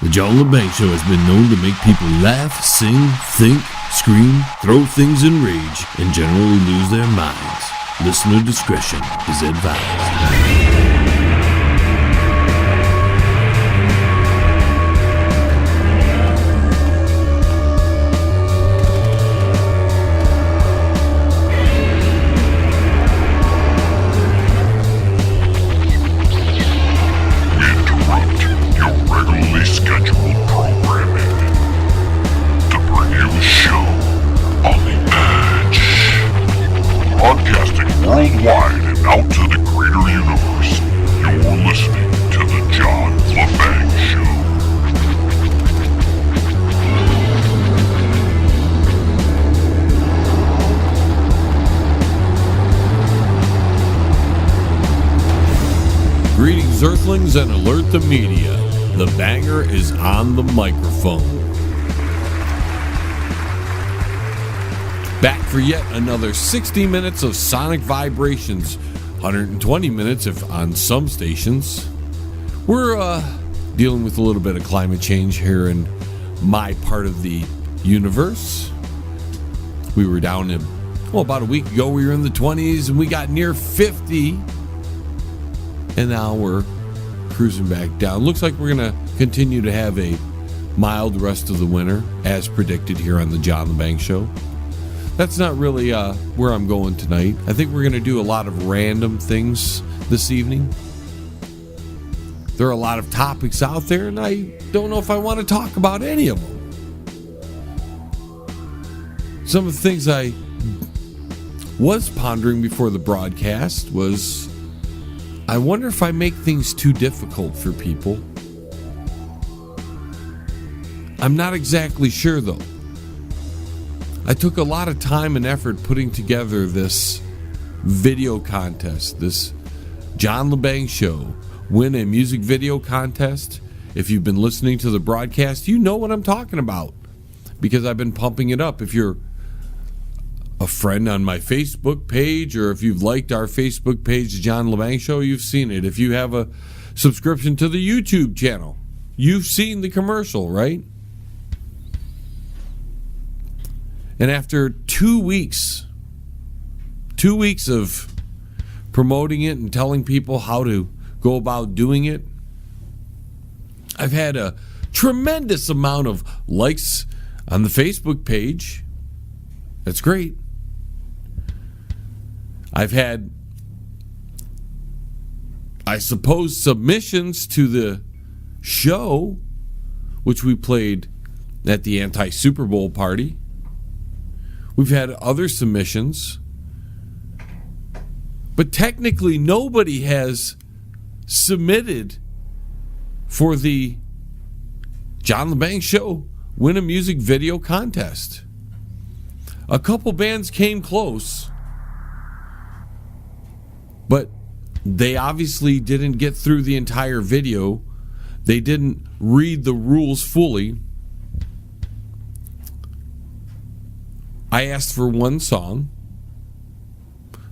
The John Lebang Show has been known to make people laugh, sing, think, scream, throw things in rage, and generally lose their minds. Listener discretion is advised. Worldwide and out to the greater universe, you're listening to the John Lebang Show. Greetings, Earthlings, and alert the media. The banger is on the microphone. Back for yet another 60 minutes of sonic vibrations, 120 minutes if on some stations. We're dealing with a little bit of climate change here in my part of the universe. We were down in, about a week ago, we were in the 20s and we got near 50. And now we're cruising back down. Looks like we're going to continue to have a mild rest of the winter, as predicted here on the John Lebang Show. That's not really where I'm going tonight. I think we're going to do a lot of random things this evening. There are a lot of topics out there, and I don't know if I want to talk about any of them. Some of the things I was pondering before the broadcast was, I wonder if I make things too difficult for people. I'm not exactly sure, though. I took a lot of time and effort putting together this video contest, this John Lebang Show Win a Music Video Contest. If you've been listening to the broadcast, you know what I'm talking about because I've been pumping it up. If you're a friend on my Facebook page or if you've liked our Facebook page, the John Lebang Show, you've seen it. If you have a subscription to the YouTube channel, you've seen the commercial, right? And after 2 weeks of promoting it and telling people how to go about doing it, I've had a tremendous amount of likes on the Facebook page. That's great. I've had, I suppose, submissions to the show, which we played at the anti-Super Bowl party. We've had other submissions, but technically nobody has submitted for the John Lebang Show Win a Music Video Contest. A couple bands came close, but they obviously didn't get through the entire video. They didn't read the rules fully. I asked for one song,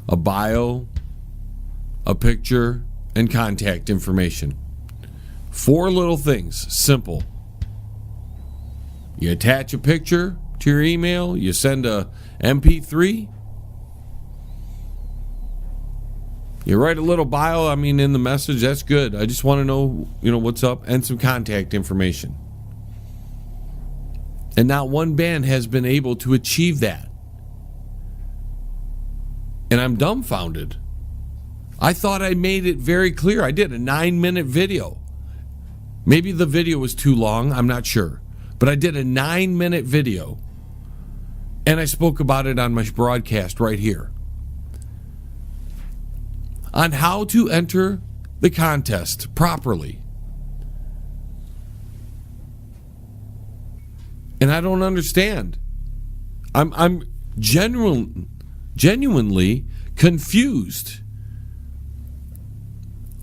a bio, a picture, and contact information. 4 little things, simple. You attach a picture to your email, you send a MP3, you write a little bio, in the message, that's good. I just want to know, what's up, and some contact information. And not one band has been able to achieve that. And I'm dumbfounded. I thought I made it very clear. I did a 9-minute video. Maybe the video was too long, I'm not sure. But I did a 9-minute video. And I spoke about it on my broadcast right here. On how to enter the contest properly. And I don't understand. I'm genuinely confused.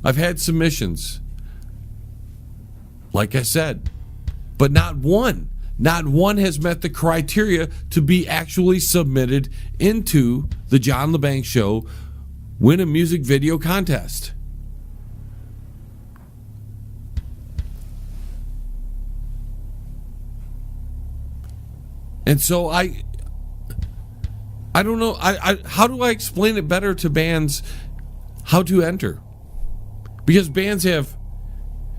I've had submissions, like I said, but not one has met the criteria to be actually submitted into the John Lebang Show Win a Music Video Contest. And so I don't know. How do I explain it better to bands how to enter? Because bands have,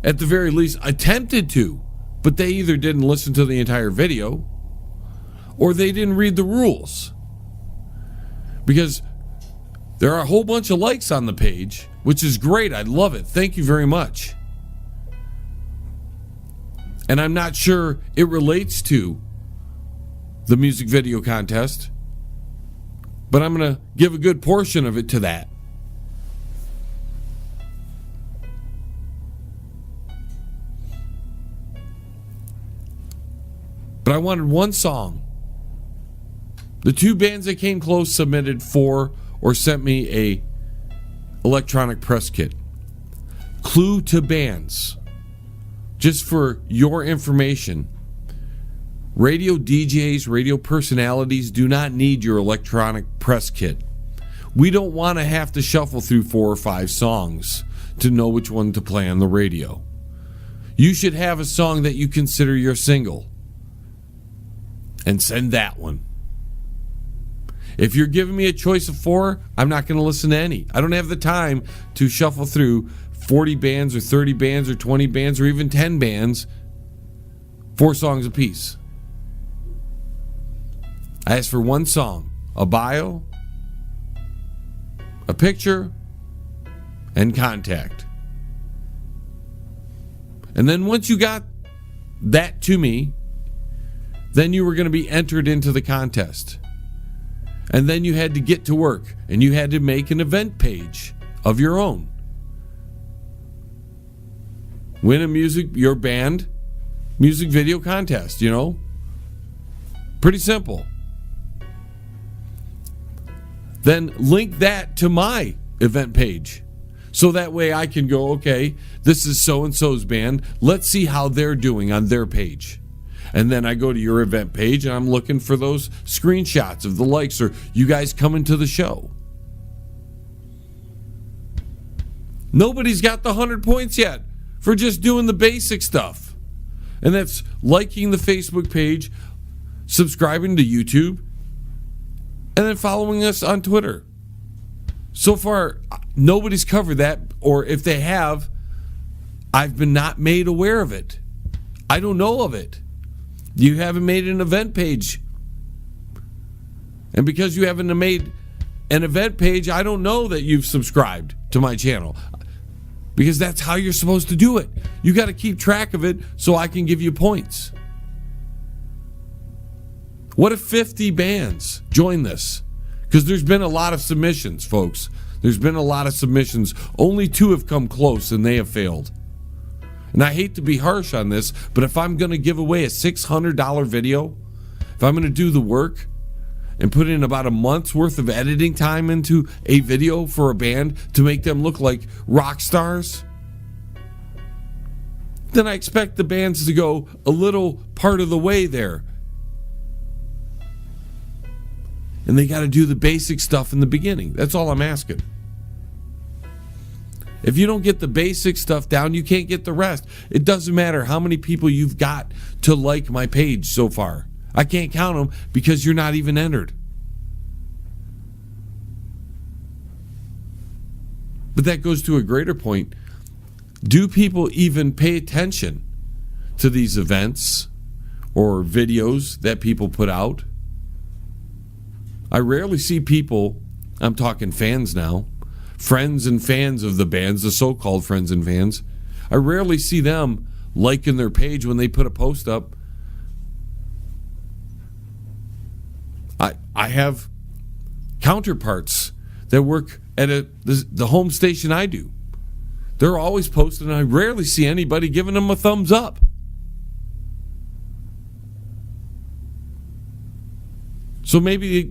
at the very least, attempted to, but they either didn't listen to the entire video or they didn't read the rules. Because there are a whole bunch of likes on the page, which is great. I love it. Thank you very much. And I'm not sure it relates to the music video contest, but I'm going to give a good portion of it to that. But I wanted one song. The two bands that came close submitted 4 or sent me a electronic press kit. Clue to bands. Just for your information, radio DJs, radio personalities do not need your electronic press kit. We don't want to have to shuffle through 4 or 5 songs to know which one to play on the radio. You should have a song that you consider your single and send that one. If you're giving me a choice of 4, I'm not going to listen to any. I don't have the time to shuffle through 40 bands or 30 bands or 20 bands or even 10 bands, 4 songs apiece. I asked for one song, a bio, a picture, and contact. And then once you got that to me, then you were going to be entered into the contest. And then you had to get to work and you had to make an event page of your own. Win your band music video contest, you know? Pretty simple. Then link that to my event page. So that way I can go, okay, this is so-and-so's band. Let's see how they're doing on their page. And then I go to your event page and I'm looking for those screenshots of the likes or you guys coming to the show. Nobody's got the 100 points yet for just doing the basic stuff. And that's liking the Facebook page, subscribing to YouTube, and then following us on Twitter. So far, nobody's covered that, or if they have, I've been not made aware of it. I don't know of it. You haven't made an event page. And because you haven't made an event page, I don't know that you've subscribed to my channel. Because that's how you're supposed to do it. You got to keep track of it so I can give you points. What if 50 bands join this? Because there's been a lot of submissions, folks. There's been a lot of submissions. Only 2 have come close and they have failed. And I hate to be harsh on this, but if I'm going to give away a $600 video, if I'm going to do the work and put in about a month's worth of editing time into a video for a band to make them look like rock stars, then I expect the bands to go a little part of the way there. And they got to do the basic stuff in the beginning. That's all I'm asking. If you don't get the basic stuff down, you can't get the rest. It doesn't matter how many people you've got to like my page so far. I can't count them because you're not even entered. But that goes to a greater point. Do people even pay attention to these events or videos that people put out? I rarely see people, I'm talking fans now, friends and fans of the bands, the so-called friends and fans. I rarely see them liking their page when they put a post up. I have counterparts that work at the home station I do. They're always posting, and I rarely see anybody giving them a thumbs up. So maybe,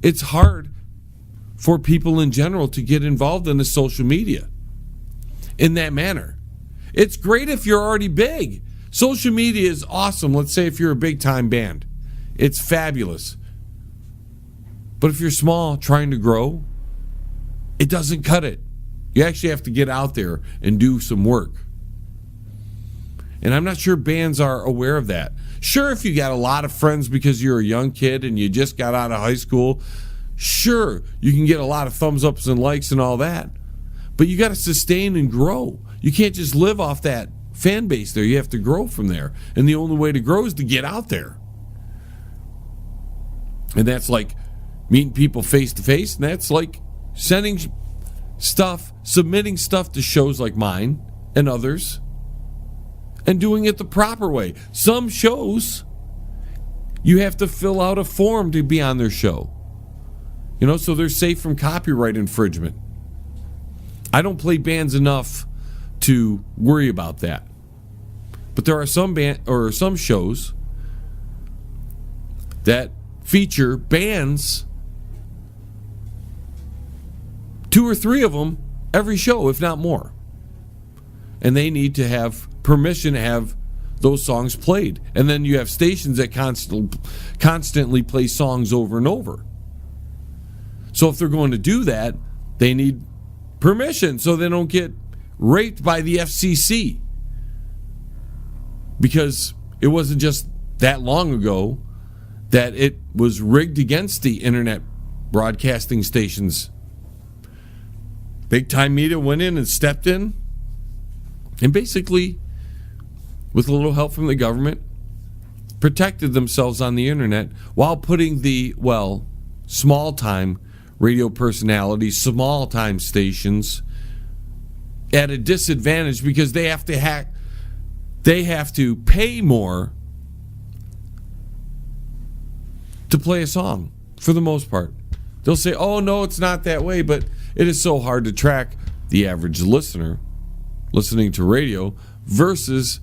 it's hard for people in general to get involved in the social media in that manner. It's great if you're already big. Social media is awesome. Let's say if you're a big time band, it's fabulous. But if you're small, trying to grow, it doesn't cut it. You actually have to get out there and do some work. And I'm not sure bands are aware of that. Sure, if you got a lot of friends because you're a young kid and you just got out of high school, sure, you can get a lot of thumbs ups and likes and all that. But you got to sustain and grow. You can't just live off that fan base there. You have to grow from there. And the only way to grow is to get out there. And that's like meeting people face to face. And that's like sending stuff, submitting stuff to shows like mine and others, and doing it the proper way. Some shows, you have to fill out a form to be on their show. You know, so they're safe from copyright infringement. I don't play bands enough to worry about that. But there are some shows that feature bands, 2 or 3 of them every show, if not more. And they need to have permission to have those songs played. And then you have stations that constantly play songs over and over. So if they're going to do that, they need permission so they don't get raped by the FCC. Because it wasn't just that long ago that it was rigged against the internet broadcasting stations. Big time media went in and stepped in and basically, with a little help from the government, protected themselves on the internet while putting the, small-time radio personalities, small-time stations at a disadvantage because they have to pay more to play a song, for the most part. They'll say, oh, no, it's not that way, but it is so hard to track the average listener listening to radio versus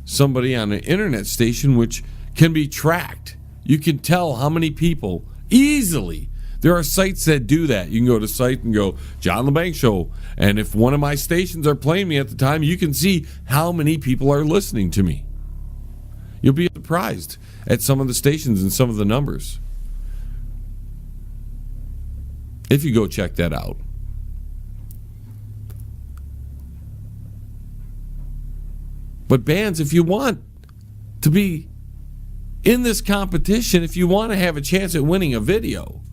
somebody on an internet station, which can be tracked. You can tell how many people easily. There are sites that do that. You can go to a site and go, John Lebang Show. And if one of my stations are playing me at the time, you can see how many people are listening to me. You'll be surprised at some of the stations and some of the numbers, if you go check that out. But bands, if you want to be in this competition, if you want to have a chance at winning a video,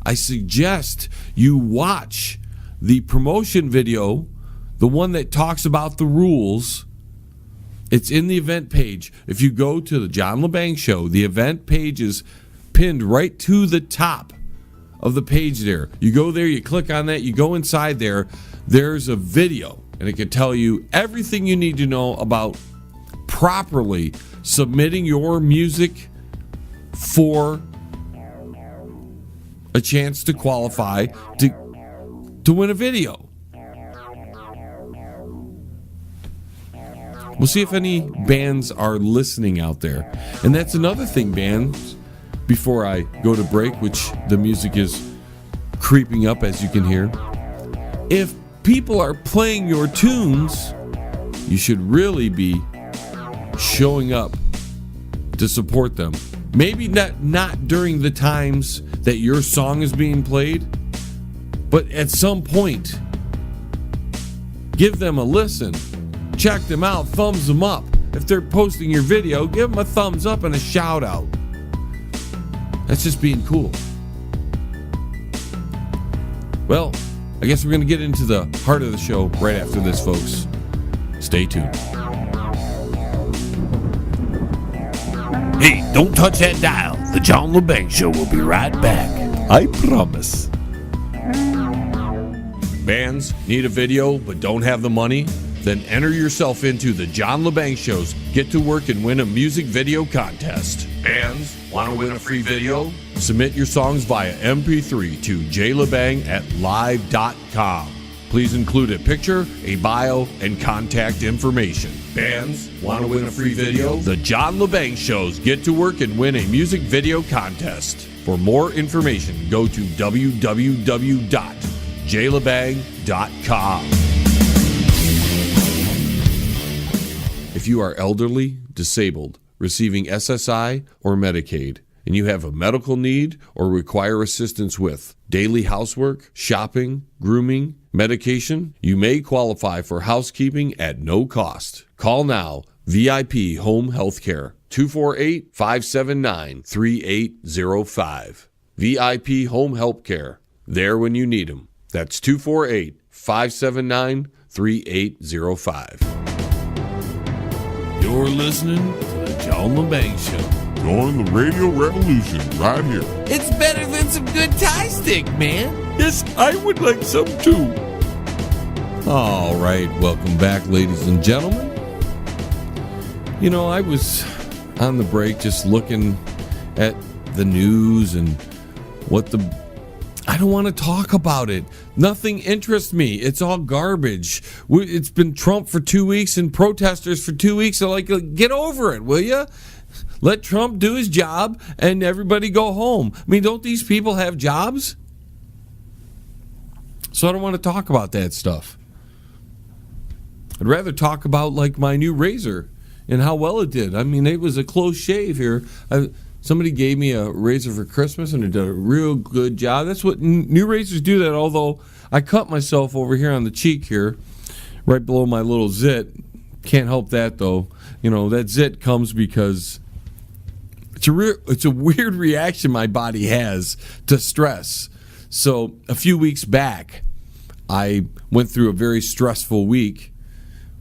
I suggest you watch the promotion video, the one that talks about the rules. It's in the event page. If you go to the John Lebang Show, the event page is pinned right to the top of the page there. You go there, you click on that, you go inside there, there's a video, and it can tell you everything you need to know about properly submitting your music for a chance to qualify to win a video. We'll see if any bands are listening out there. And that's another thing, bands, before I go to break, which the music is creeping up, as you can hear. If people are playing your tunes, you should really be showing up to support them. Maybe not during the times that your song is being played, but at some point, give them a listen. Check them out, thumbs them up. If they're posting your video, give them a thumbs up and a shout out. That's just being cool. Well, I guess we're going to get into the heart of the show right after this, folks. Stay tuned. Hey, don't touch that dial. The John Lebang Show will be right back. I promise. Bands need a video but don't have the money? Then enter yourself into the John Lebang Show's Get to Work and Win a Music Video Contest. Bands want to win a free video? Submit your songs via MP3 to jlebang@live.com. Please include a picture, a bio, and contact information. Bands want to win a free video? The John Lebang Show's Get to Work and Win a Music Video Contest. For more information, go to www.jlebang.com. If you are elderly, disabled, receiving SSI or Medicaid, and you have a medical need or require assistance with daily housework, shopping, grooming, medication, you may qualify for housekeeping at no cost. Call now VIP Home Healthcare, 248-579-3805. VIP Home Healthcare, there when you need them. That's 248-579-3805. You're listening to the John Lebang Show. Join the radio revolution right here. It's better than some good Thai stick, man. Yes, I would like some too. All right, welcome back, ladies and gentlemen. You know, I was on the break just looking at the news and I don't want to talk about it. Nothing interests me. It's all garbage. It's been Trump for 2 weeks and protesters for 2 weeks. So, get over it, will you? Let Trump do his job and everybody go home. I mean, don't these people have jobs? So I don't want to talk about that stuff. I'd rather talk about, my new razor and how well it did. I mean, it was a close shave here. Somebody gave me a razor for Christmas, and it did a real good job. That's what new razors do. That although I cut myself over here on the cheek here, right below my little zit. Can't help that though. You know that zit comes because it's a weird reaction my body has to stress. So a few weeks back, I went through a very stressful week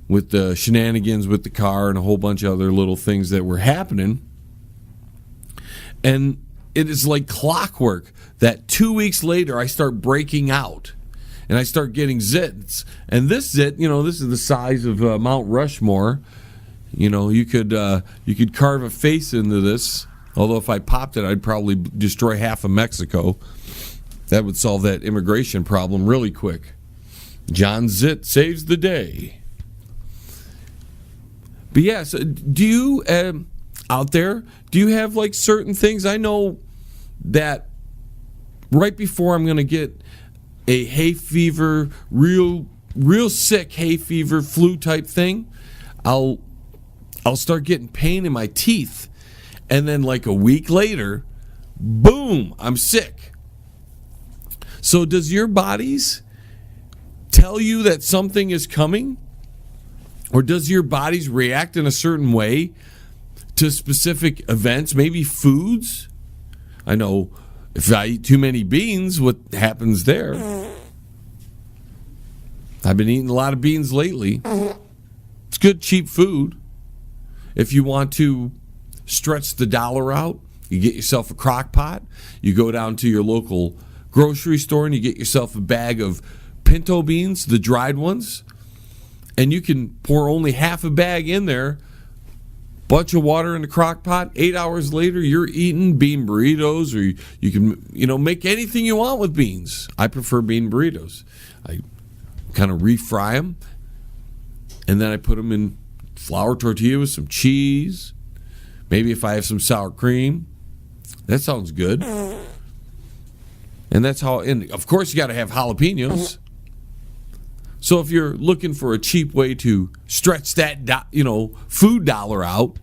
with the shenanigans with the car and a whole bunch of other little things that were happening. And it is like clockwork that 2 weeks later I start breaking out and I start getting zits. And this zit, this is the size of Mount Rushmore. You could carve a face into this. Although if I popped it, I'd probably destroy half of Mexico. That would solve that immigration problem really quick. John Zit saves the day. But yeah, so do you out there, do you have certain things? I know that right before I'm going to get a hay fever, real sick hay fever, flu type thing, I'll start getting pain in my teeth. And then a week later, boom, I'm sick. So does your bodies tell you that something is coming? Or does your bodies react in a certain way to specific events, maybe foods? I know if I eat too many beans, what happens there? I've been eating a lot of beans lately. It's good, cheap food. If you want to stretch the dollar out, you get yourself a crock pot. You go down to your local grocery store and you get yourself a bag of pinto beans, the dried ones. And you can pour only half a bag in there, bunch of water in the crock pot. 8 hours later, you're eating bean burritos, or you can, make anything you want with beans. I prefer bean burritos. I kind of refry them, and then I put them in flour tortilla with some cheese. Maybe if I have some sour cream. That sounds good. And that's how, and of course you got to have jalapenos. So if you're looking for a cheap way to stretch that, food dollar out,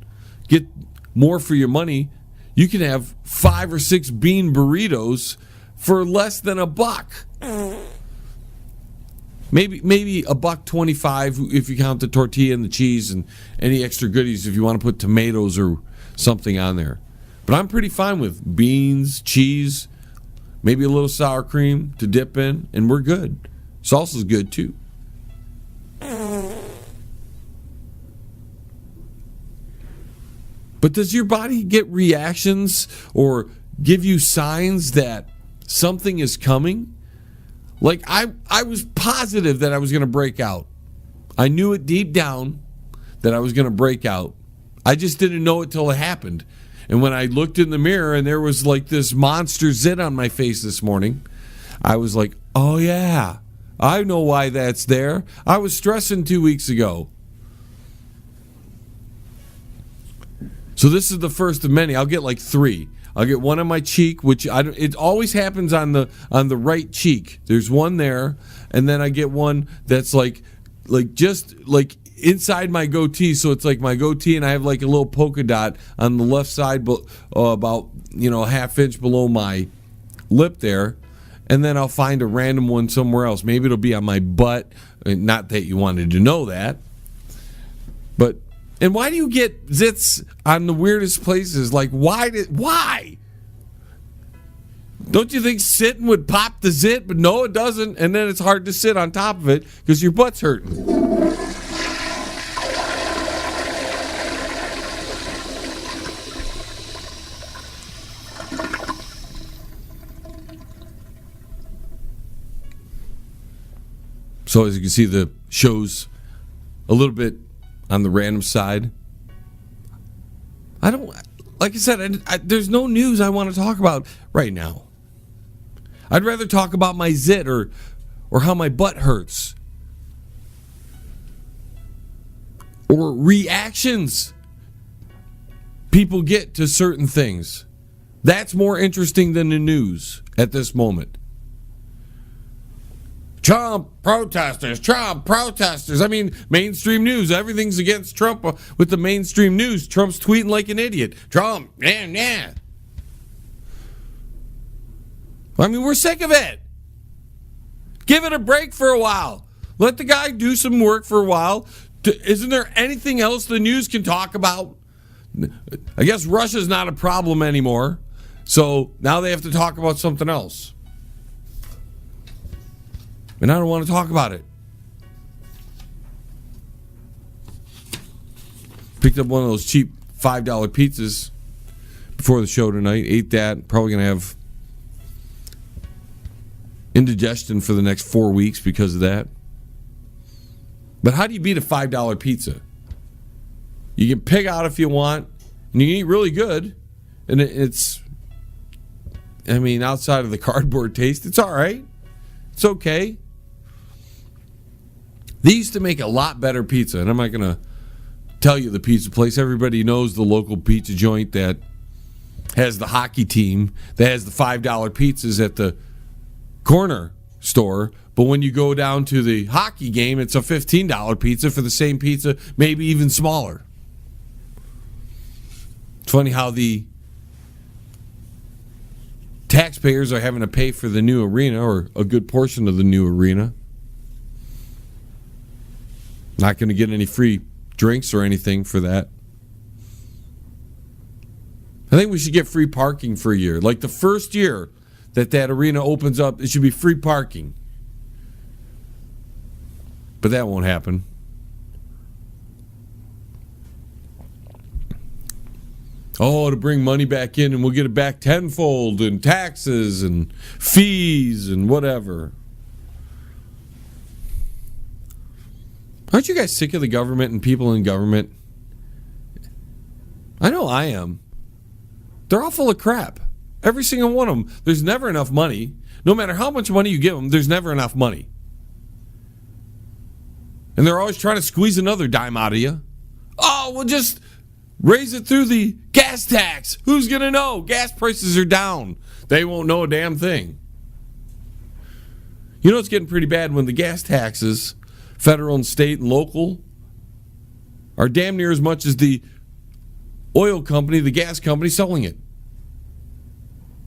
get more for your money, you can have 5 or 6 bean burritos for less than $1. Maybe $1.25 if you count the tortilla and the cheese and any extra goodies if you want to put tomatoes or something on there. But I'm pretty fine with beans, cheese, maybe a little sour cream to dip in, and we're good. Salsa's good too. But does your body get reactions or give you signs that something is coming? I was positive that I was going to break out. I knew it deep down that I was going to break out. I just didn't know it till it happened. And when I looked in the mirror and there was this monster zit on my face this morning, I was like, oh yeah, I know why that's there. I was stressing 2 weeks ago. So this is the first of many. I'll get 3. I'll get one on my cheek, which it always happens on the right cheek. There's one there, and then I get one that's just inside my goatee. So it's my goatee, and I have a little polka dot on the left side, but about a half inch below my lip there. And then I'll find a random one somewhere else. Maybe it'll be on my butt. Not that you wanted to know that, but And why do you get zits on the weirdest places? Like, why? Don't you think sitting would pop the zit? But no, it doesn't. And then it's hard to sit on top of it because your butt's hurting. So as you can see, the show's a little bit on the random side. Like I said, there's no news I want to talk about right now. I'd rather talk about my zit or how my butt hurts. Or reactions people get to certain things. That's more interesting than the news at this moment. Trump protesters. I mean, mainstream news. Everything's against Trump with the mainstream news. Trump's tweeting like an idiot. Trump, yeah. I mean, we're sick of it. Give it a break for a while. Let the guy do some work for a while. Isn't there anything else the news can talk about? I guess Russia's not a problem anymore. So now they have to talk about something else. And I don't want to talk about it. Picked up one of those cheap $5 pizzas before the show tonight. Ate that. Probably going to have indigestion for the next 4 weeks because of that. But how do you beat a $5 pizza? You can pig out if you want, and you can eat really good. And it's, I mean, outside of the cardboard taste, it's all right. It's okay. They used to make a lot better pizza, and I'm not going to tell you the pizza place. Everybody knows the local pizza joint that has the hockey team, that has the $5 pizzas at the corner store. But when you go down to the hockey game, it's a $15 pizza for the same pizza, maybe even smaller. It's funny how the taxpayers are having to pay for the new arena, or a good portion of the new arena. Not going to get any free drinks or anything for that. I think we should get free parking for a year. Like the first year that arena opens up, it should be free parking. But that won't happen. Oh, to bring money back in, and we'll get it back tenfold in taxes and fees and whatever. Aren't you guys sick of the government and people in government? I know I am. They're all full of crap. Every single one of them. There's never enough money. No matter how much money you give them, there's never enough money. And they're always trying to squeeze another dime out of you. Oh, we'll just raise it through the gas tax. Who's going to know? Gas prices are down. They won't know a damn thing. You know it's getting pretty bad when the gas taxes, federal and state and local, are damn near as much as the oil company, the gas company selling it.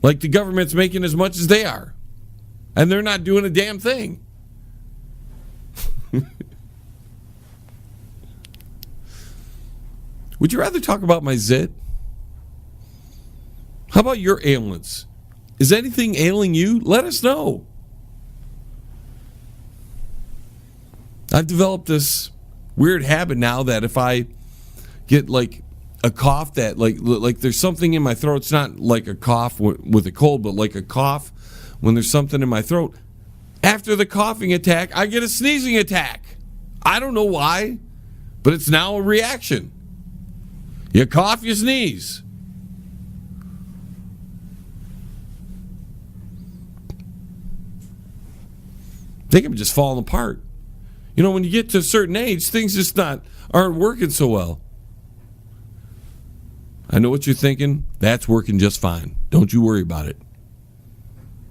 Like the government's making as much as they are. And they're not doing a damn thing. Would you rather talk about my zit? How about your ailments? Is anything ailing you? Let us know. I've developed this weird habit now that if I get like a cough that like there's something in my throat, it's not like a cough with a cold, but like a cough when there's something in my throat. After the coughing attack, I get a sneezing attack. I don't know why, but it's now a reaction. You cough, you sneeze. I think I'm just falling apart. You know, when you get to a certain age, things just aren't working so well. I know what you're thinking. That's working just fine. Don't you worry about it.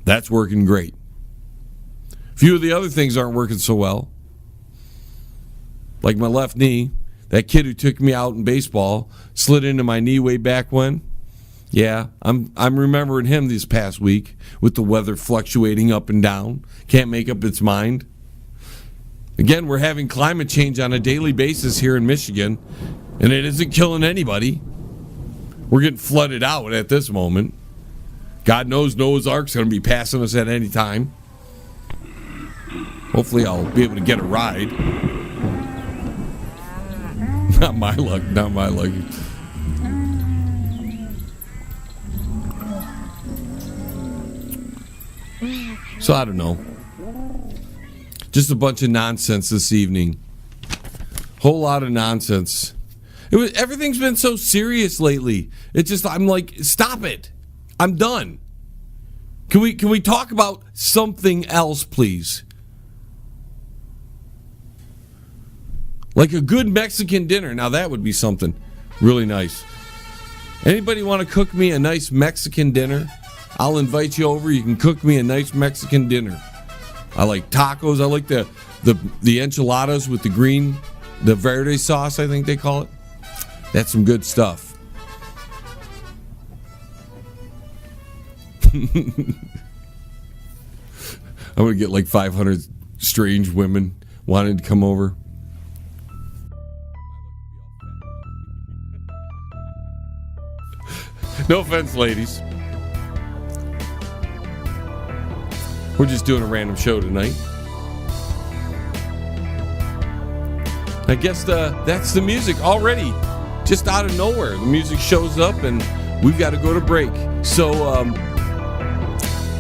That's working great. A few of the other things aren't working so well. Like my left knee. That kid who took me out in baseball slid into my knee way back when. Yeah, I'm remembering him this past week with the weather fluctuating up and down. Can't make up its mind. Again, we're having climate change on a daily basis here in Michigan. And it isn't killing anybody. We're getting flooded out at this moment. God knows Noah's Ark's going to be passing us at any time. Hopefully I'll be able to get a ride. Not my luck, not my luck. So I don't know. Just a bunch of nonsense this evening. Whole lot of nonsense. Everything's been so serious lately. It's just, I'm like, stop it. I'm done. Can we talk about something else, please? Like a good Mexican dinner. Now that would be something really nice. Anybody want to cook me a nice Mexican dinner? I'll invite you over. You can cook me a nice Mexican dinner. I like tacos. I like the enchiladas with the verde sauce, I think they call it. That's some good stuff. I'm going to get like 500 strange women wanting to come over. No offense, ladies. We're just doing a random show tonight. I guess that's the music already. Just out of nowhere, the music shows up and we've got to go to break. So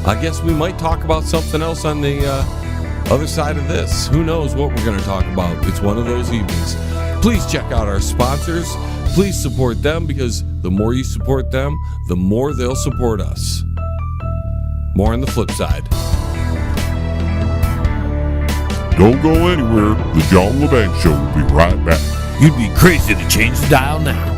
I guess we might talk about something else on the other side of this. Who knows what we're going to talk about? It's one of those evenings. Please check out our sponsors. Please support them, because the more you support them, the more they'll support us. More on the flip side. Don't go anywhere. The John Lebang Show will be right back. You'd be crazy to change the dial now.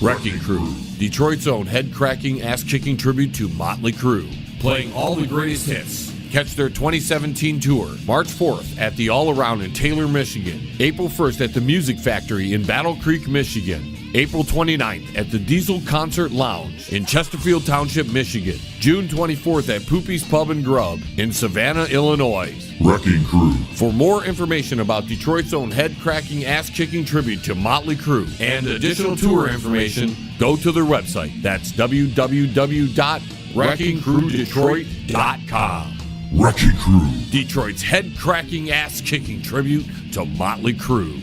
Wrecking Crew, Detroit's own head-cracking, ass-kicking tribute to Motley Crue. Playing all the greatest hits. Catch their 2017 tour, March 4th at the All Around in Taylor, Michigan. April 1st at the Music Factory in Battle Creek, Michigan. April 29th at the Diesel Concert Lounge in Chesterfield Township, Michigan. June 24th at Poopy's Pub and Grub in Savannah, Illinois. Wrecking Crew. For more information about Detroit's own head-cracking, ass-kicking tribute to Motley Crue and additional tour information, go to their website. That's www.wreckingcrewdetroit.com. Wrecking Crew. Detroit's head-cracking, ass-kicking tribute to Motley Crue.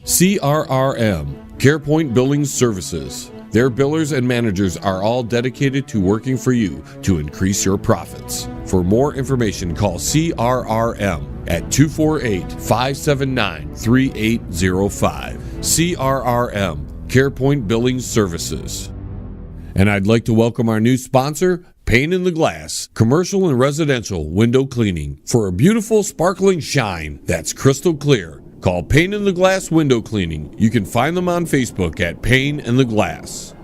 CRRM, CarePoint Billing Services. Their billers and managers are all dedicated to working for you to increase your profits. For more information, call CRRM at 248-579-3805. CRRM, CarePoint Billing Services. And I'd like to welcome our new sponsor, Pane in the Glass, commercial and residential window cleaning. For a beautiful, sparkling shine that's crystal clear, call Pane in the Glass Window Cleaning. You can find them on Facebook at Pane in the Glass.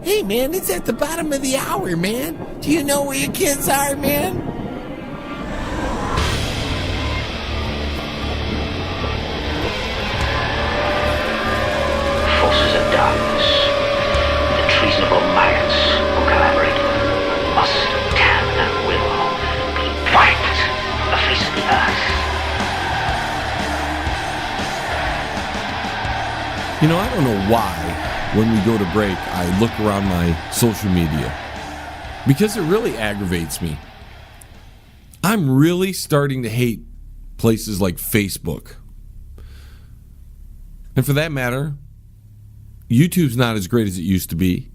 Hey, man, it's at the bottom of the hour, man. Do you know where your kids are, man? Forces of darkness, the treasonable minds who collaborate must, can, and will be wiped from the face of the earth. You know, I don't know why when we go to break I look around my social media, because it really aggravates me. I'm really starting to hate places like Facebook. And for that matter, YouTube's not as great as it used to be.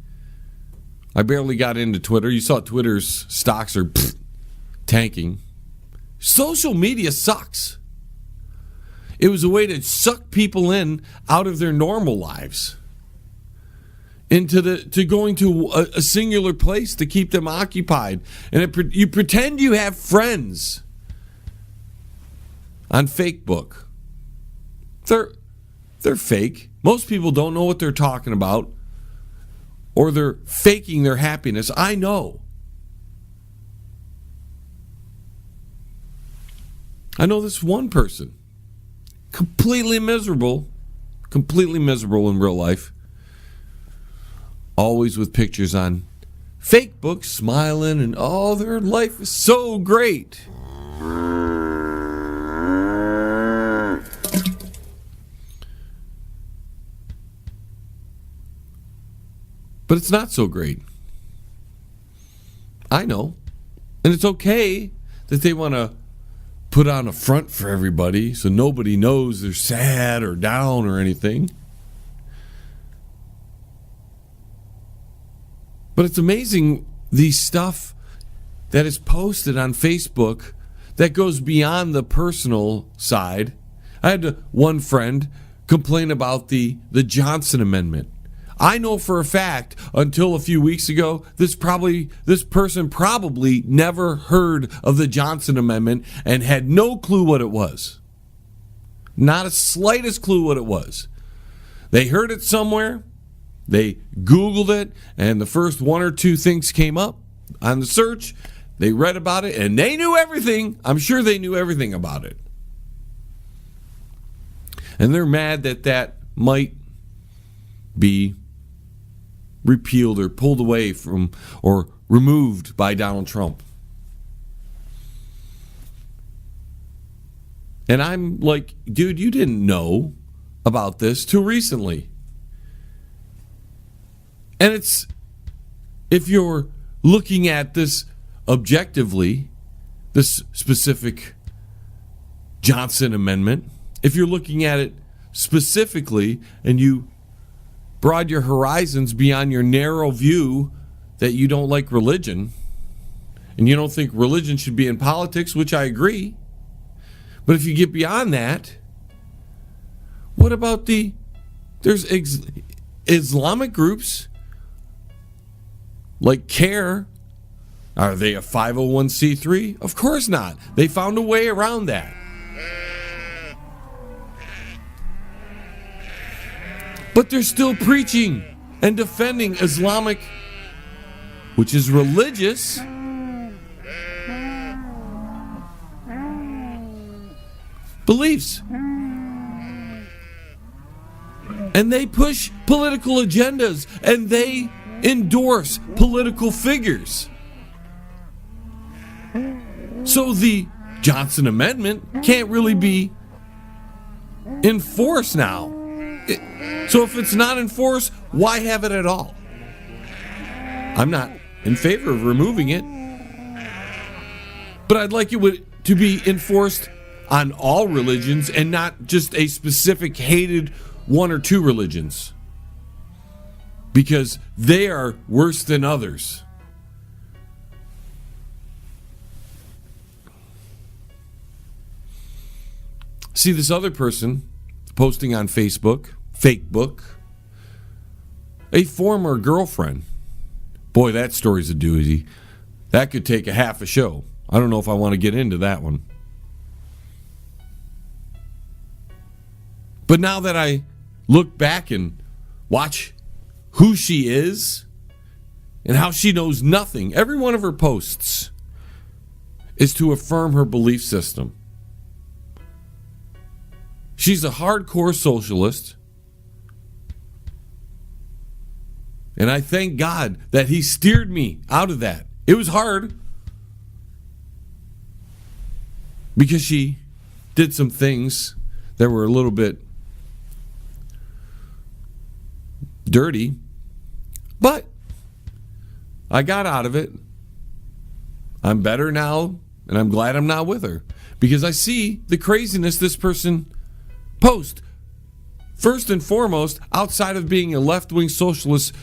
I barely got into Twitter. You saw Twitter's stocks are tanking. Social media sucks. It was a way to suck people in out of their normal lives into going to a singular place to keep them occupied. And you pretend you have friends on Facebook. They're fake. Most people don't know what they're talking about, or they're faking their happiness. I know. I know this one person, completely miserable in real life, always with pictures on Facebook, smiling, and their life is so great. But it's not so great. I know. And it's okay that they want to put on a front for everybody so nobody knows they're sad or down or anything. But it's amazing the stuff that is posted on Facebook that goes beyond the personal side. I had one friend complain about the Johnson Amendment. I know for a fact, until a few weeks ago, this person probably never heard of the Johnson Amendment and had no clue what it was. Not a slightest clue what it was. They heard it somewhere, they Googled it, and the first one or two things came up on the search. They read about it, and they knew everything. I'm sure they knew everything about it. And they're mad that might be repealed or pulled away from or removed by Donald Trump. And I'm like, dude, you didn't know about this till recently. And it's, if you're looking at this objectively, this specific Johnson Amendment, if you're looking at it specifically and you broaden your horizons beyond your narrow view that you don't like religion and you don't think religion should be in politics, which I agree. But if you get beyond that, what about there's Islamic groups like CARE. Are they a 501c3? Of course not. They found a way around that. But they're still preaching and defending Islamic, which is religious, beliefs. And they push political agendas and they endorse political figures. So the Johnson Amendment can't really be enforced now. So if it's not enforced, why have it at all? I'm not in favor of removing it. But I'd like it to be enforced on all religions and not just a specific hated one or two religions. Because they are worse than others. See this other person posting on Facebook, a former girlfriend. Boy, that story's a doozy. That could take a half a show. I don't know if I want to get into that one. But now that I look back and watch who she is and how she knows nothing, every one of her posts is to affirm her belief system. She's a hardcore socialist. And I thank God that he steered me out of that. It was hard. Because she did some things that were a little bit dirty. But I got out of it. I'm better now, and I'm glad I'm not with her. Because I see the craziness this person post. First and foremost, outside of being a left-wing socialist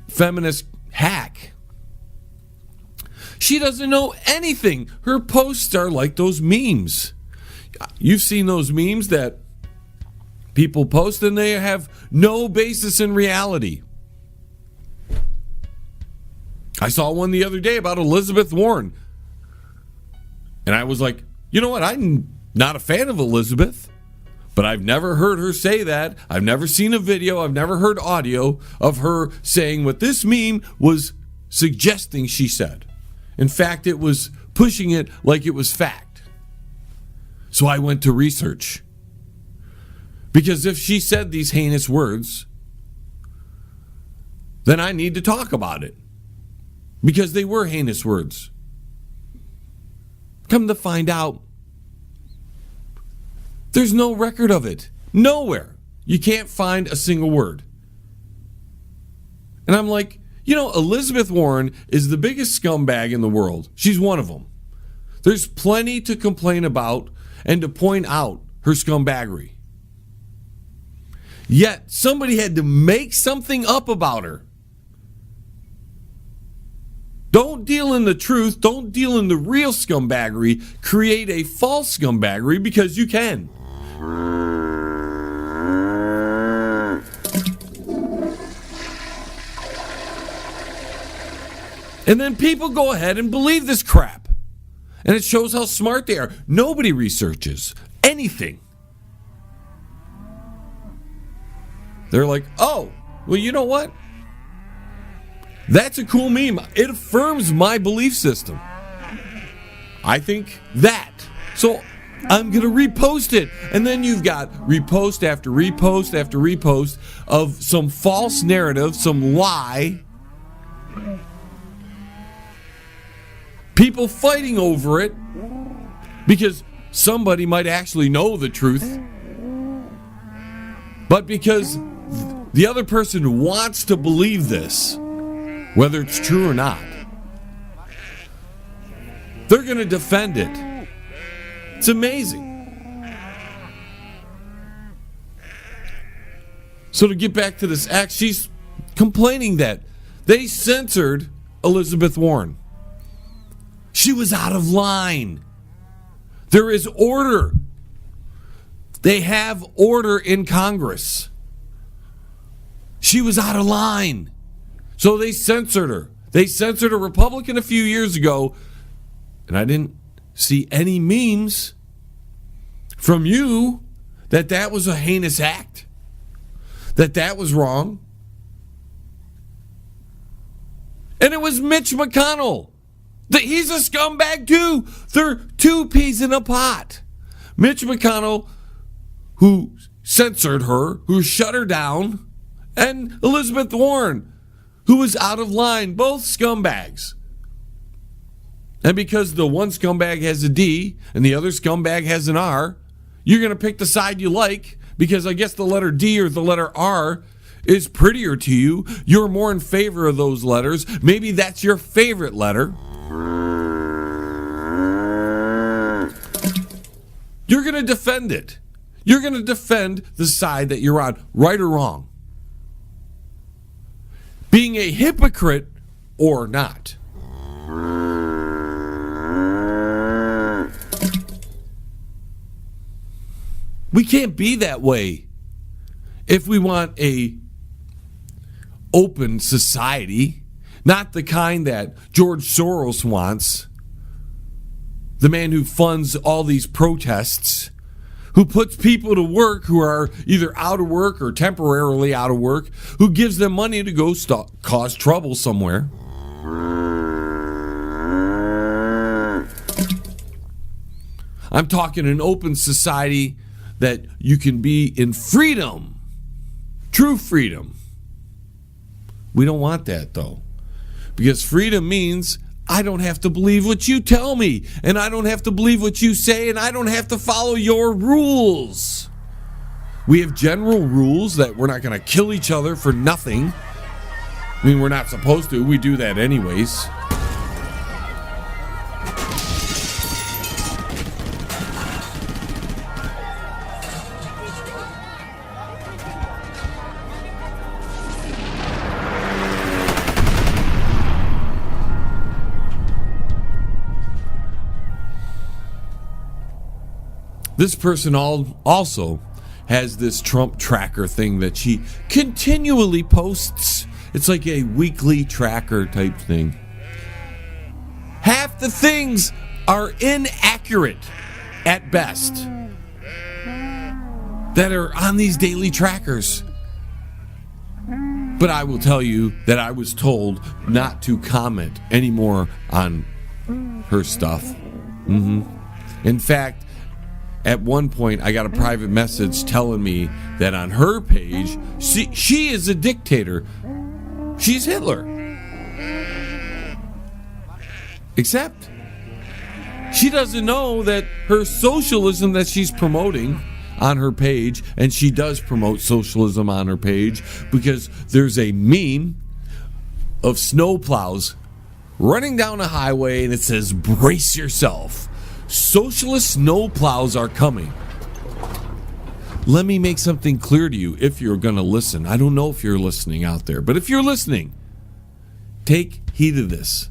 feminist hack, she doesn't know anything. Her posts are like those memes. You've seen those memes that people post and they have no basis in reality. I saw one the other day about Elizabeth Warren. And I was like, you know what? I'm not a fan of Elizabeth. But I've never heard her say that. I've never seen a video. I've never heard audio of her saying what this meme was suggesting she said. In fact, it was pushing it like it was fact. So I went to research. Because if she said these heinous words, then I need to talk about it. Because they were heinous words. Come to find out, there's no record of it. Nowhere. You can't find a single word. And I'm like, Elizabeth Warren is the biggest scumbag in the world. She's one of them. There's plenty to complain about and to point out her scumbaggery. Yet somebody had to make something up about her. Don't deal in the truth. Don't deal in the real scumbaggery. Create a false scumbaggery because you can. And then people go ahead and believe this crap. And it shows how smart they are. Nobody researches anything. They're like, oh, well, you know what? That's a cool meme. It affirms my belief system. I think that. So I'm going to repost it. And then you've got repost after repost after repost of some false narrative, some lie. People fighting over it because somebody might actually know the truth. But because the other person wants to believe this, whether it's true or not, they're going to defend it. It's amazing. So to get back to this act, she's complaining that they censored Elizabeth Warren. She was out of line. There is order. They have order in Congress. She was out of line. So they censored her. They censored a Republican a few years ago, and I didn't see any memes from you that was a heinous act, that was wrong. And it was Mitch McConnell. He's a scumbag too. They're two peas in a pot. Mitch McConnell, who censored her, who shut her down, and Elizabeth Warren, who was out of line. Both scumbags. And because the one scumbag has a D and the other scumbag has an R, you're going to pick the side you like because I guess the letter D or the letter R is prettier to you. You're more in favor of those letters. Maybe that's your favorite letter. You're going to defend it. You're going to defend the side that you're on, right or wrong. Being a hypocrite or not. We can't be that way if we want a open society, not the kind that George Soros wants, the man who funds all these protests, who puts people to work who are either out of work or temporarily out of work, who gives them money to go cause trouble somewhere. I'm talking an open society that you can be in freedom, true freedom. We don't want that, though, because freedom means I don't have to believe what you tell me, and I don't have to believe what you say, and I don't have to follow your rules. We have general rules that we're not going to kill each other for nothing. I mean, we're not supposed to. We do that anyways. This person also has this Trump tracker thing that she continually posts. It's like a weekly tracker type thing. Half the things are inaccurate at best that are on these daily trackers. But I will tell you that I was told not to comment anymore on her stuff. In fact, at one point, I got a private message telling me that on her page, she is a dictator. She's Hitler. Except, she doesn't know that her socialism that she's promoting on her page, and she does promote socialism on her page because there's a meme of snowplows running down a highway, and it says, brace yourself. Socialist snowplows are coming. Let me make something clear to you if you're going to listen. I don't know if you're listening out there, but if you're listening, take heed of this.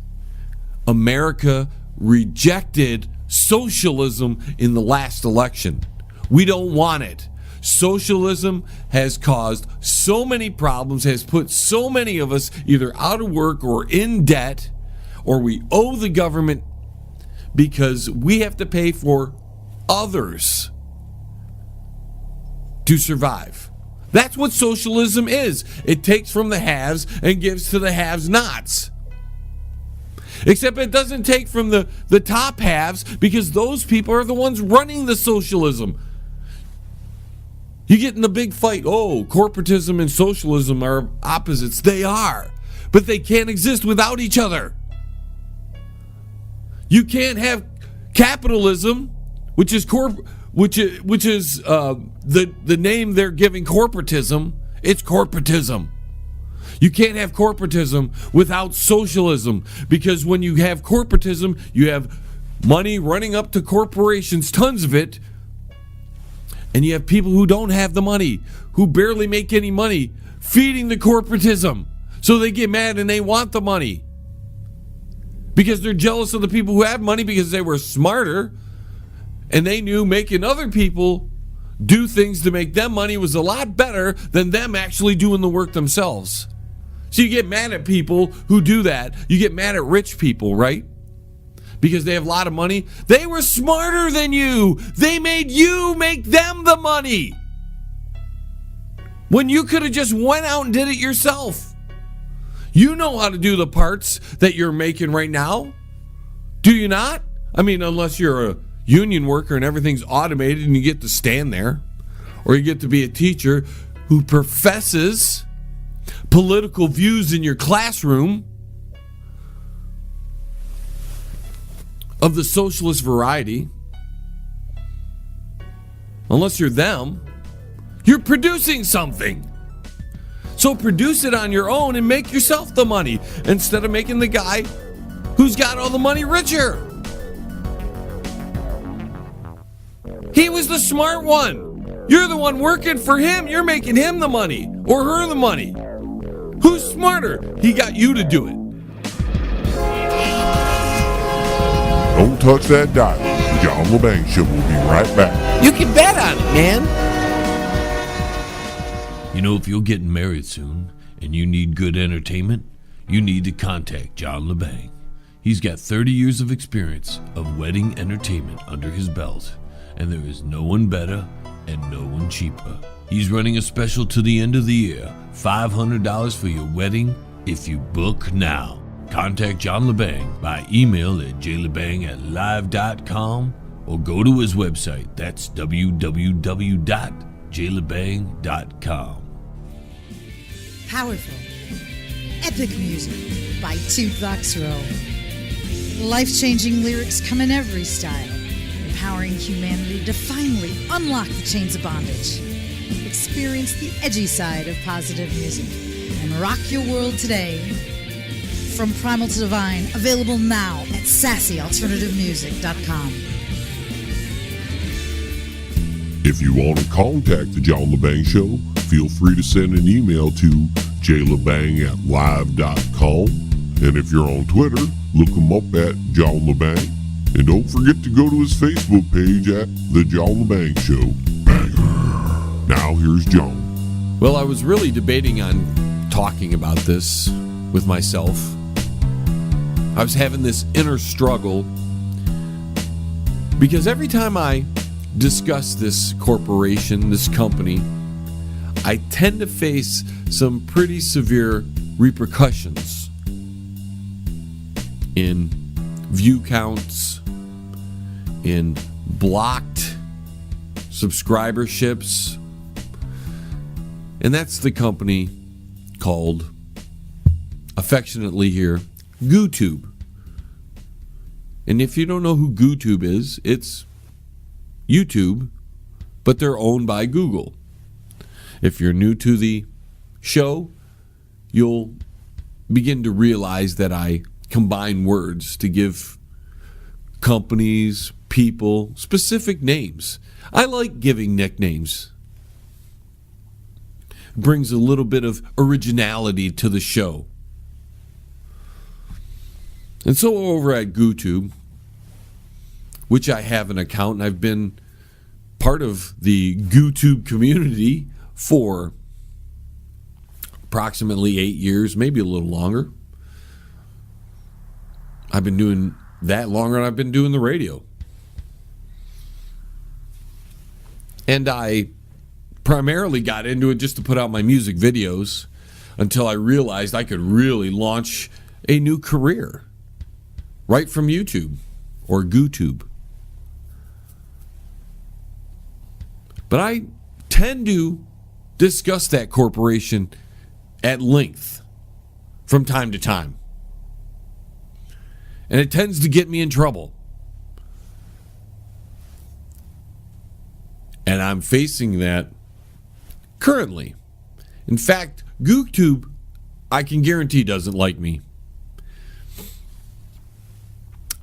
America rejected socialism in the last election. We don't want it. Socialism has caused so many problems, has put so many of us either out of work or in debt, or we owe the government because we have to pay for others to survive. That's what socialism is. It takes from the haves and gives to the have-nots. Except it doesn't take from the top halves, because those people are the ones running the socialism. You get in the big fight, corporatism and socialism are opposites. They are. But they can't exist without each other. You can't have capitalism, which is the name they're giving corporatism. It's corporatism. You can't have corporatism without socialism, because when you have corporatism, you have money running up to corporations, tons of it, and you have people who don't have the money, who barely make any money, feeding the corporatism. So they get mad and they want the money, because they're jealous of the people who have money, because they were smarter and they knew making other people do things to make them money was a lot better than them actually doing the work themselves. So you get mad at people who do that. You get mad at rich people, right? Because they have a lot of money. They were smarter than you. They made you make them the money, when you could have just went out and did it yourself. You know how to do the parts that you're making right now. Do you not? I mean, unless you're a union worker and everything's automated and you get to stand there. Or you get to be a teacher who professes political views in your classroom of the socialist variety. Unless you're them, you're producing something. So produce it on your own and make yourself the money, instead of making the guy who's got all the money richer. He was the smart one. You're the one working for him. You're making him the money, or her the money. Who's smarter? He got you to do it. Don't touch that dial. The John Lebang Show will be right back. You can bet on it, man. You know, if you're getting married soon and you need good entertainment, you need to contact John Lebang. He's got 30 years of experience of wedding entertainment under his belt, and there is no one better and no one cheaper. He's running a special to the end of the year, $500 for your wedding if you book now. Contact John Lebang by email at jlebang@live.com or go to his website. That's www.jlebang.com. Powerful, epic music by Toothbox Roll. Life-changing lyrics come in every style, empowering humanity to finally unlock the chains of bondage. Experience the edgy side of positive music and rock your world today. From Primal to Divine, available now at sassyalternativemusic.com. If you want to contact the John Lebang Show, feel free to send an email to jlebang@live.com. And if you're on Twitter, look him up at John Lebang. And don't forget to go to his Facebook page at The John Lebang Show. Banger. Now here's John. Well, I was really debating on talking about this with myself. I was having this inner struggle because every time I discuss this corporation, this company, I tend to face some pretty severe repercussions in view counts, in blocked subscriberships, and that's the company called, affectionately here, GooTube. And if you don't know who GooTube is, it's YouTube, but they're owned by Google. If you're new to the show, you'll begin to realize that I combine words to give companies, people, specific names. I like giving nicknames. It brings a little bit of originality to the show. And so over at GooTube, which I have an account, and I've been part of the GooTube community for approximately 8 years, maybe a little longer. I've been doing that longer than I've been doing the radio. And I primarily got into it just to put out my music videos until I realized I could really launch a new career right from YouTube or GooTube. But I tend to discuss that corporation at length from time to time. And it tends to get me in trouble. And I'm facing that currently. In fact, GooTube, I can guarantee, doesn't like me.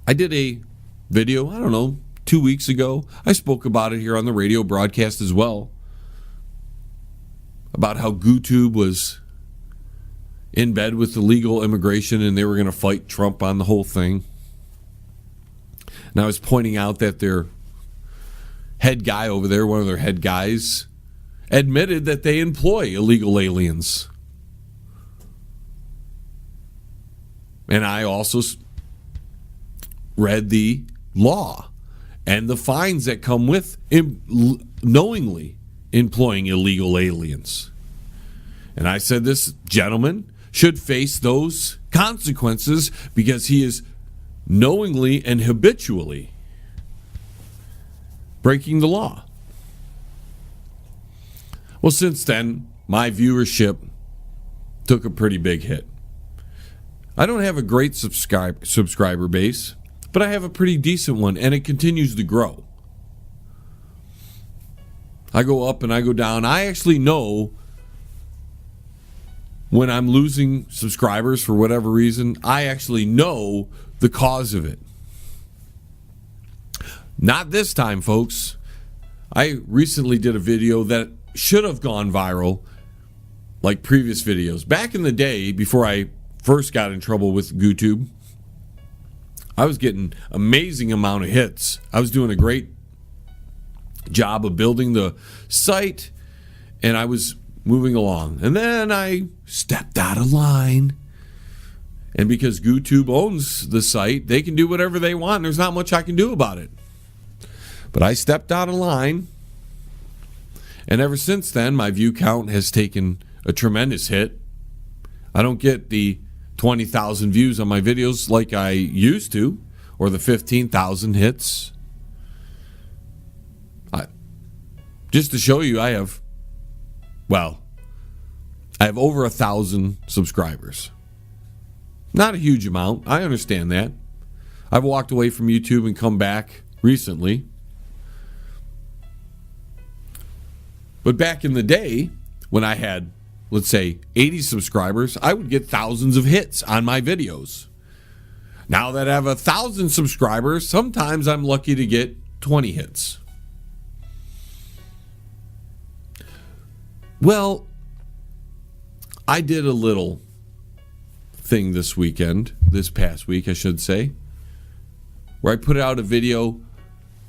I did a video, 2 weeks ago. I spoke about it here on the radio broadcast as well. About how GooTube was in bed with illegal immigration and they were going to fight Trump on the whole thing. And I was pointing out that their head guy over there, one of their head guys, admitted that they employ illegal aliens. And I also read the law and the fines that come with knowingly employing illegal aliens. And I said this gentleman should face those consequences because he is knowingly and habitually breaking the law. Well, since then, my viewership took a pretty big hit. I don't have a great subscriber base, but I have a pretty decent one, and it continues to grow. I go up and I go down. I actually know when I'm losing subscribers for whatever reason. I actually know the cause of it. Not this time, folks. I recently did a video that should have gone viral like previous videos. Back in the day, before I first got in trouble with GooTube, I was getting amazing amount of hits. I was doing a great job of building the site, and I was moving along. And then I stepped out of line. And because GooTube owns the site, they can do whatever they want. There's not much I can do about it. But I stepped out of line. And ever since then, my view count has taken a tremendous hit. I don't get the 20,000 views on my videos like I used to, or the 15,000 hits. Just to show you, I have over 1,000 subscribers. Not a huge amount. I understand that. I've walked away from YouTube and come back recently. But back in the day, when I had, let's say, 80 subscribers, I would get thousands of hits on my videos. Now that I have 1,000 subscribers, sometimes I'm lucky to get 20 hits. Well, I did a little thing this past week, I should say, where I put out a video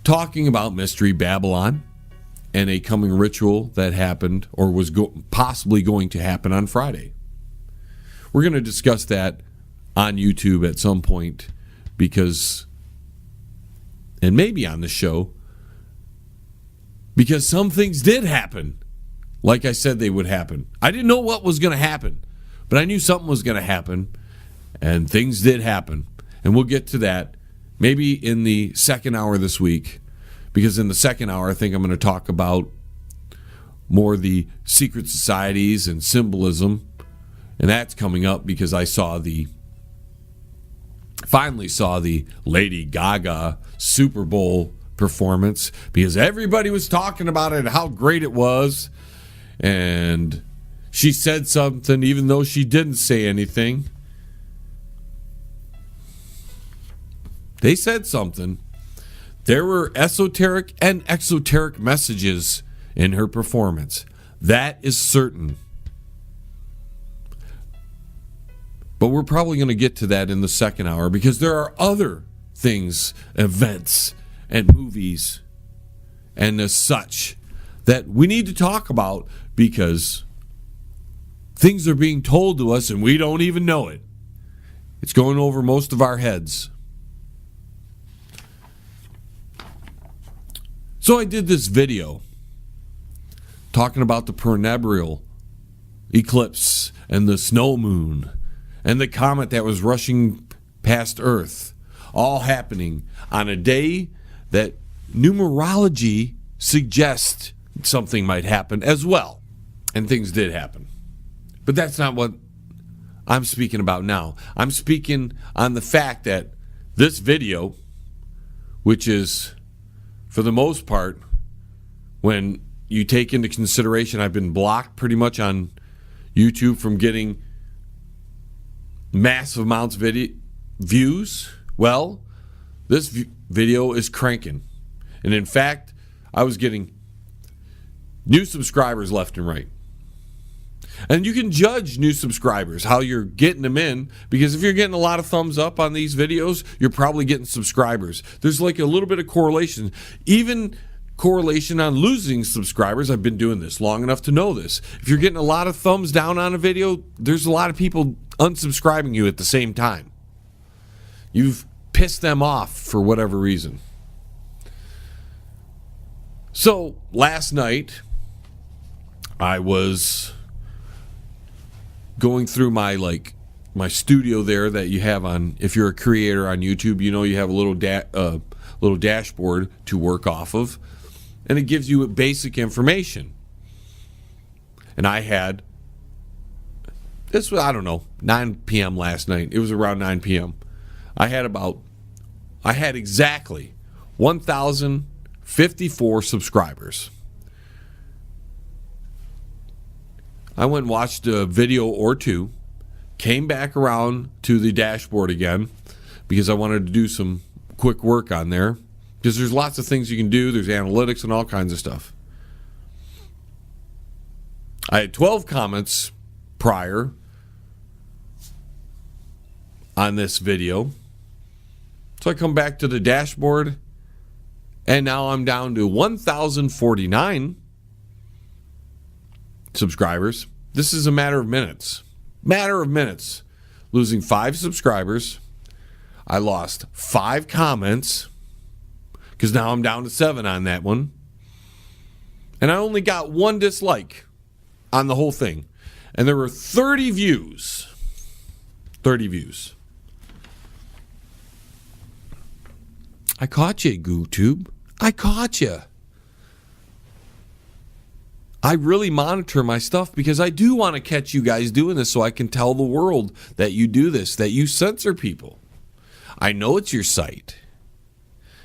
talking about Mystery Babylon and a coming ritual that happened or was possibly going to happen on Friday. We're going to discuss that on YouTube at some point and maybe on the show, because some things did happen like I said they would happen. I didn't know what was going to happen, but I knew something was going to happen, and things did happen. And we'll get to that maybe in the second hour this week, because in the second hour, I think I'm going to talk about more the secret societies and symbolism, and that's coming up because I finally saw the Lady Gaga Super Bowl performance, because everybody was talking about it, how great it was, and she said something even though she didn't say anything, They said something. There were esoteric and exoteric messages in her performance. That is certain. But we're probably going to get to that in the second hour because there are other things, events, and movies and as such that we need to talk about because things are being told to us and we don't even know it. It's going over most of our heads. So I did this video talking about the perennial eclipse and the snow moon and the comet that was rushing past Earth, all happening on a day that numerology suggests something might happen as well. And things did happen. But that's not what I'm speaking about now. I'm speaking on the fact that this video, which is, for the most part, when you take into consideration I've been blocked pretty much on YouTube from getting massive amounts of views, well, this video is cranking. And in fact, I was getting new subscribers left and right. And you can judge new subscribers, how you're getting them in, because if you're getting a lot of thumbs up on these videos, you're probably getting subscribers. There's like a little bit of correlation. Even correlation on losing subscribers. I've been doing this long enough to know this. If you're getting a lot of thumbs down on a video, there's a lot of people unsubscribing you at the same time. You've pissed them off for whatever reason. So last night, I was going through my studio there that you have on. If you're a creator on YouTube, you know you have a little dashboard to work off of, and it gives you basic information. And I had this was, I don't know, 9 p.m. last night. It was around 9 p.m. I had exactly 1,054 subscribers. I went and watched a video or two, came back around to the dashboard again because I wanted to do some quick work on there because there's lots of things you can do. There's analytics and all kinds of stuff. I had 12 comments prior on this video. So I come back to the dashboard and now I'm down to 1,049 subscribers. This is a matter of minutes. Losing 5 subscribers. I lost 5 comments because now I'm down to 7 on that one. And I only got 1 dislike on the whole thing. And there were 30 views. 30 views. I caught you, GooTube. I caught you. I really monitor my stuff because I do want to catch you guys doing this so I can tell the world that you do this, that you censor people. I know it's your site.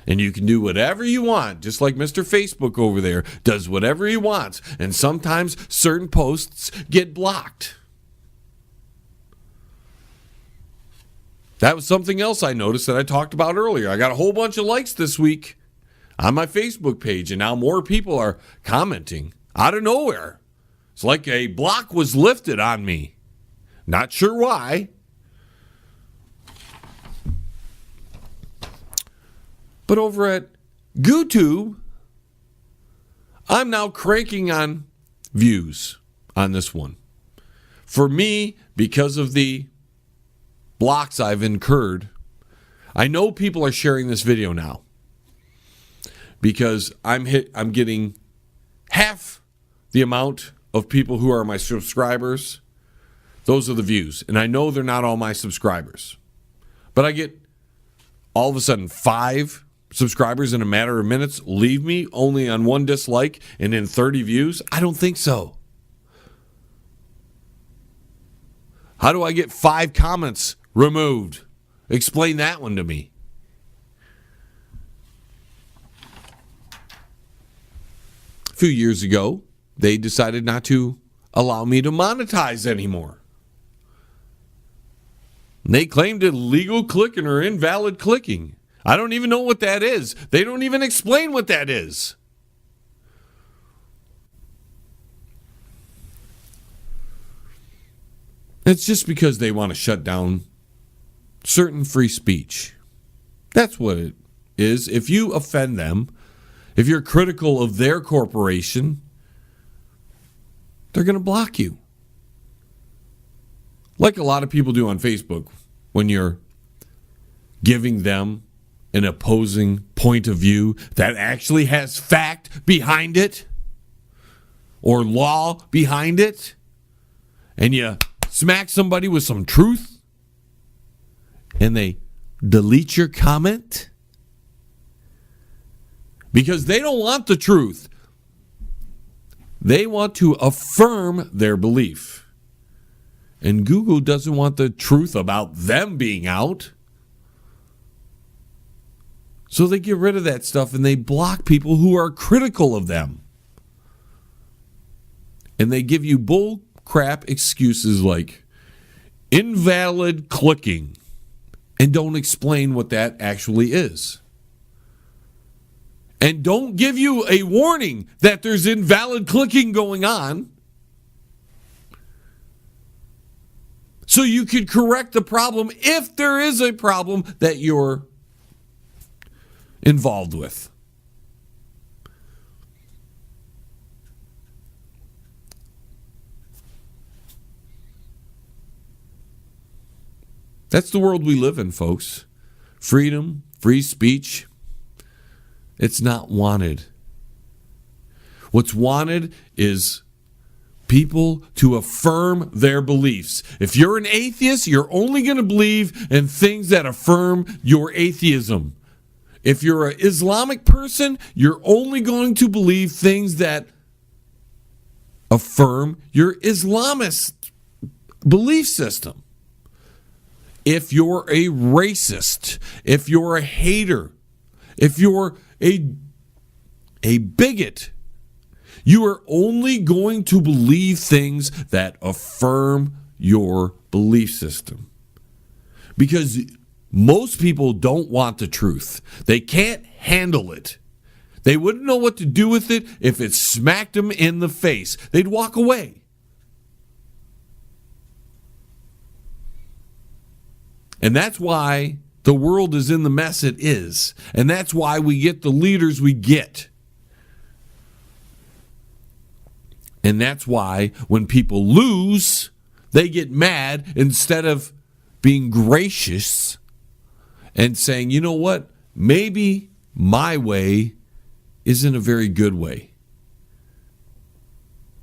And you can do whatever you want, just like Mr. Facebook over there does whatever he wants. And sometimes certain posts get blocked. That was something else I noticed that I talked about earlier. I got a whole bunch of likes this week on my Facebook page, and now more people are commenting out of nowhere. It's like a block was lifted on me. Not sure why. But over at GooTube, I'm now cranking on views on this one. For me, because of the blocks I've incurred, I know people are sharing this video now because I'm getting half the amount of people who are my subscribers. Those are the views, and I know they're not all my subscribers, but I get all of a sudden 5 subscribers in a matter of minutes leave me only on 1 dislike and in 30 views. I don't think so. How do I get 5 comments removed? Explain that one to me. A few years ago, they decided not to allow me to monetize anymore. They claimed illegal clicking or invalid clicking. I don't even know what that is. They don't even explain what that is. It's just because they want to shut down certain free speech. That's what it is. If you offend them, if you're critical of their corporation, they're going to block you. Like a lot of people do on Facebook when you're giving them an opposing point of view that actually has fact behind it or law behind it, and you smack somebody with some truth and they delete your comment because they don't want the truth. They want to affirm their belief. And Google doesn't want the truth about them being out. So they get rid of that stuff and they block people who are critical of them. And they give you bull crap excuses like invalid clicking and don't explain what that actually is. And don't give you a warning that there's invalid clicking going on so you can correct the problem if there is a problem that you're involved with. That's the world we live in, folks. Freedom, free speech, it's not wanted. What's wanted is people to affirm their beliefs. If you're an atheist, you're only going to believe in things that affirm your atheism. If you're an Islamic person, you're only going to believe things that affirm your Islamist belief system. If you're a racist, if you're a hater, if you're a bigot, you are only going to believe things that affirm your belief system. Because most people don't want the truth. They can't handle it. They wouldn't know what to do with it if it smacked them in the face. They'd walk away. And that's why the world is in the mess it is. And that's why we get the leaders we get. And that's why when people lose, they get mad instead of being gracious and saying, you know what, maybe my way isn't a very good way.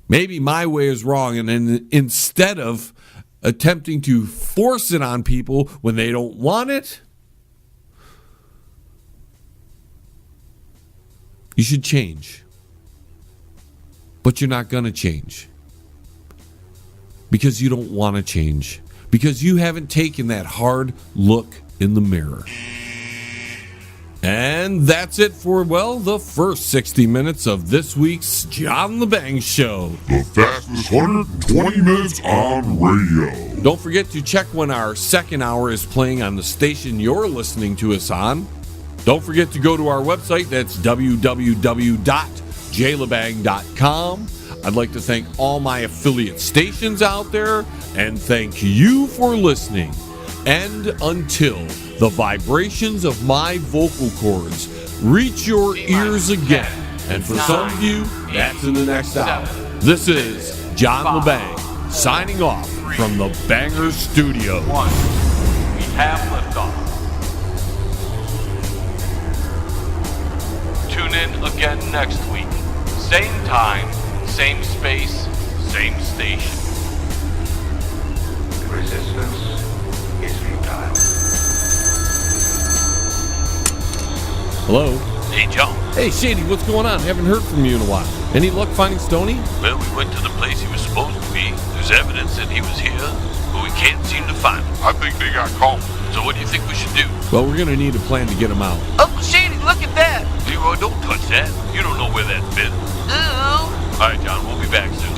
Maybe my way is wrong. And then instead of attempting to force it on people when they don't want it, you should change. But you're not going to change. Because you don't want to change. Because you haven't taken that hard look in the mirror. And that's it for, well, the first 60 minutes of this week's John Lebang Show. The fastest 120 minutes on radio. Don't forget to check when our second hour is playing on the station you're listening to us on. Don't forget to go to our website. That's www.jlebang.com. I'd like to thank all my affiliate stations out there, and thank you for listening. And until the vibrations of my vocal cords reach your ears again, and for some of you, that's in the next hour. This is John Lebang signing off from the Banger Studio. We have liftoff. Tune in again next week. Same time, same space, same station. Resistance is futile. Hello? Hey, John. Hey, Shady, what's going on? Haven't heard from you in a while. Any luck finding Stoney? Well, we went to the place he was supposed to be. There's evidence that he was here, but we can't seem to find him. I think they got caught. So what do you think we should do? Well, we're going to need a plan to get him out. Uncle Shady, look at that! Leroy, don't touch that. You don't know where that's been. Ooh. All right, John, we'll be back soon.